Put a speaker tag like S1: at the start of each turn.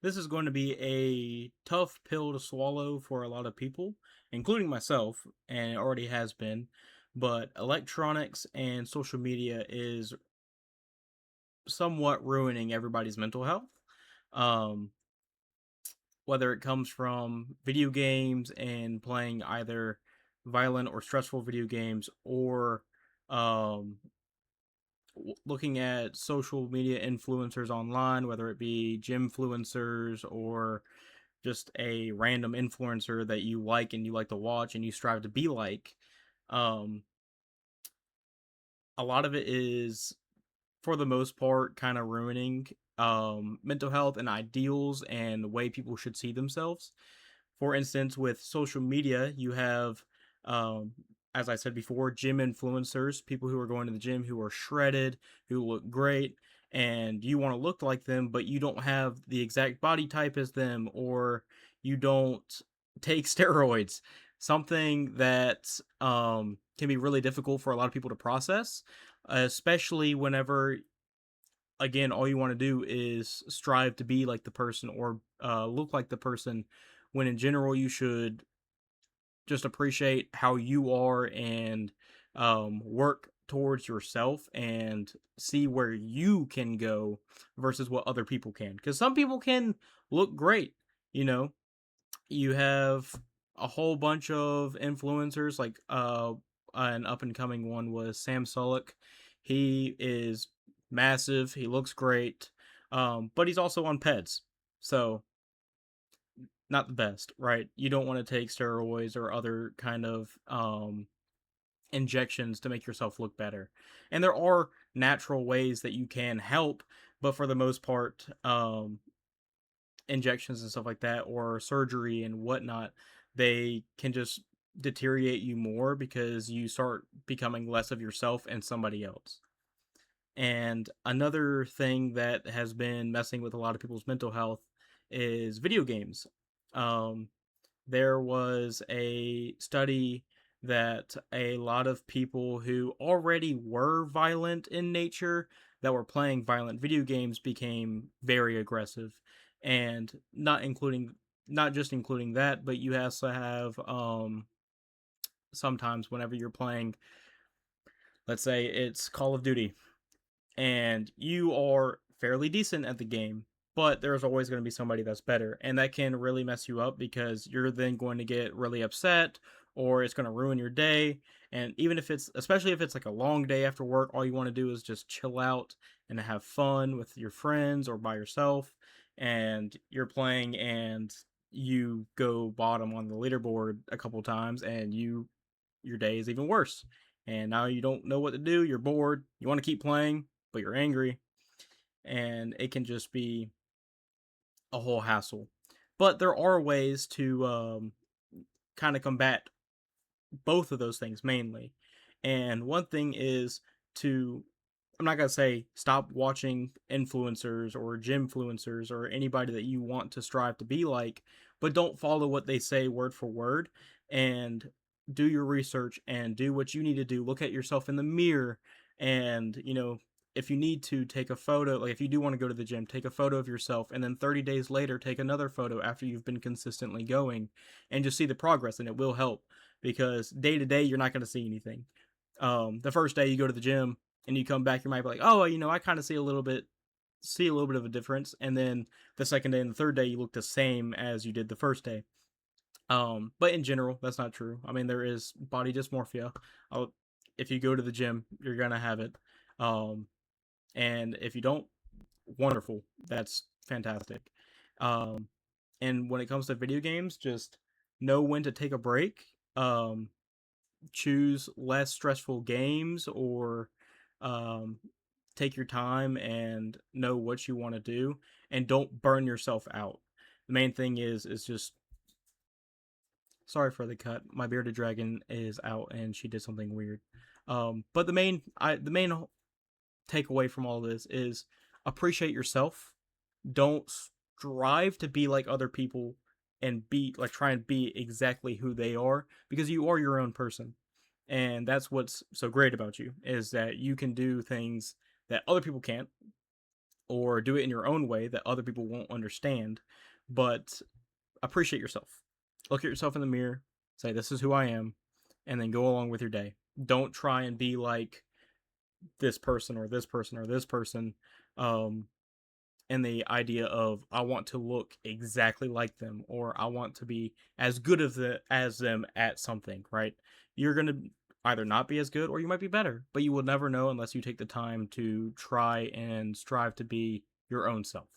S1: This is going to be a tough pill to swallow for a lot of people, including myself, and it already has been. But electronics and social media is somewhat ruining everybody's mental health. Um, whether it comes from video games and playing either violent or stressful video games, or um, looking at social media influencers online, whether it be gym influencers or just a random influencer that you like and you like to watch and you strive to be like. Um, a lot of it is, for the most part, kind of ruining mental health and ideals and the way people should see themselves. For instance, with social media, you have, um, as I said before, gym influencers, people who are going to the gym who are shredded, who look great, and you want to look like them, but you don't have the exact body type as them, or you don't take steroids. Something that can be really difficult for a lot of people to process, especially whenever, again, all you want to do is strive to be like the person or look like the person, when in general you should just appreciate how you are and work towards yourself and see where you can go versus what other people can. Because some people can look great, you know. You have a whole bunch of influencers, like an up and coming one was Sam Sulek. He is massive. He looks great, but he's also on PEDs, so not the best, right? You don't want to take steroids or other kind of injections to make yourself look better. And there are natural ways that you can help, but for the most part, injections and stuff like that or surgery and whatnot, they can just deteriorate you more because you start becoming less of yourself and somebody else. And another thing that has been messing with a lot of people's mental health is video games. Um, there was a study that a lot of people who already were violent in nature that were playing violent video games became very aggressive, and not just including that, but you also have sometimes whenever you're playing, let's say it's Call of Duty, and you are fairly decent at the game, but there's always going to be somebody that's better, and that can really mess you up because you're then going to get really upset, or it's going to ruin your day. And even if it's, especially if it's like a long day after work, all you want to do is just chill out and have fun with your friends or by yourself, and you're playing and you go bottom on the leaderboard a couple times, and your day is even worse. And now you don't know what to do. You're bored. You want to keep playing, but you're angry. And it can just be a whole hassle. But there are ways to kind of combat both of those things mainly. And one thing is to, I'm not going to say stop watching influencers or gym influencers or anybody that you want to strive to be like, but don't follow what they say word for word, and do your research and do what you need to do. Look at yourself in the mirror, and, if you need to take a photo, like if you do want to go to the gym, take a photo of yourself, and then 30 days later, take another photo after you've been consistently going, and just see the progress, and it will help because day to day, you're not going to see anything. The first day you go to the gym and you come back, you might be like, oh, I kind of see a little bit of a difference. And then the second day and the third day, you look the same as you did the first day. But in general, that's not true. I mean, there is body dysmorphia. I'll, if you go to the gym, you're gonna have it. Um, and if you don't, wonderful. That's fantastic. Um, and when it comes to video games, just know when to take a break. Choose less stressful games, or um, take your time and know what you want to do, and don't burn yourself out. The main thing is just, sorry for the cut. My bearded dragon is out and she did something weird. But the main takeaway from all this is appreciate yourself. Don't strive to be like other people and be like try and be exactly who they are, because you are your own person. And that's what's so great about you, is that you can do things that other people can't, or do it in your own way that other people won't understand, but appreciate yourself. Look at yourself in the mirror, say, "This is who I am," and then go along with your day. Don't try and be like this person or this person or this person. Um, and the idea of I want to look exactly like them or I want to be as good as them at something, right? You're going to either not be as good or you might be better, but you will never know unless you take the time to try and strive to be your own self.